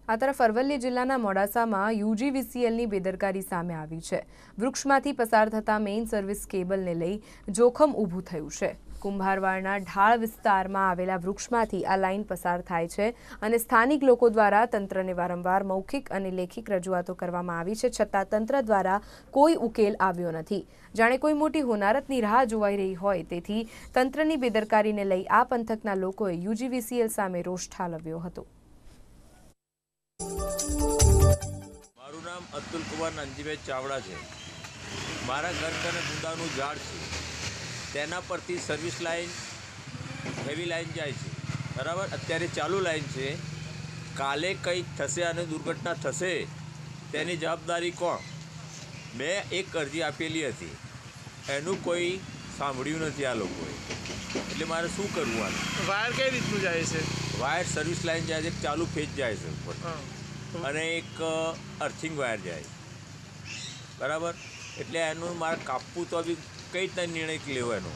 આ તરફ અરવલ્લી જિલ્લાના મોડાસામાં યુજીવીસીએલની બેદરકારી સામે આવી છે। વૃક્ષમાંથી પસાર થતા મેઇન સર્વિસ કેબલને લઈ જોખમ ઊભું થયું છે। કુંભારવાડના ઢાળ વિસ્તારમાં આવેલા વૃક્ષમાંથી આ લાઇન પસાર થાય છે અને સ્થાનિક લોકો દ્વારા તંત્રને વારંવાર મૌખિક અને લેખિત રજૂઆતો કરવામાં આવી છે, છતાં તંત્ર દ્વારા કોઈ ઉકેલ આવ્યો નથી। જાણે કોઈ મોટી હોનારતની રાહ જોવાઈ રહી હોય તેથી તંત્રની બેદરકારીને લઈ આ પંથકના લોકોએ યુજીવીસીએલ સામે રોષ ઠાલવ્યો હતો। મારું નામ અતુલ કુમાર નાનજીભાઈ ચાવડા છે। મારા ઘર કને ગુંદાનું ઝાડ છે, તેના પરથી સર્વિસ લાઇન હેવી લાઇન જાય છે, બરાબર। અત્યારે ચાલુ લાઇન છે, કાલે કંઈક થશે અને દુર્ઘટના થશે તેની જવાબદારી કોણ? મેં એક અરજી આપેલી હતી, એનું કોઈ સાંભળ્યું નથી આ લોકોએ, એટલે મારે શું કરવું? આનું વાયર કઈ રીતનું જાય છે? વાયર સર્વિસ લાઇન જાય છે, ચાલુ ફેજ જાય છે ઉપર, અને એક અર્થિંગ વાયર જાય, બરાબર। એટલે એનું મારે કાપવું તો બી કઈ રીતના નિર્ણય લેવો એનો?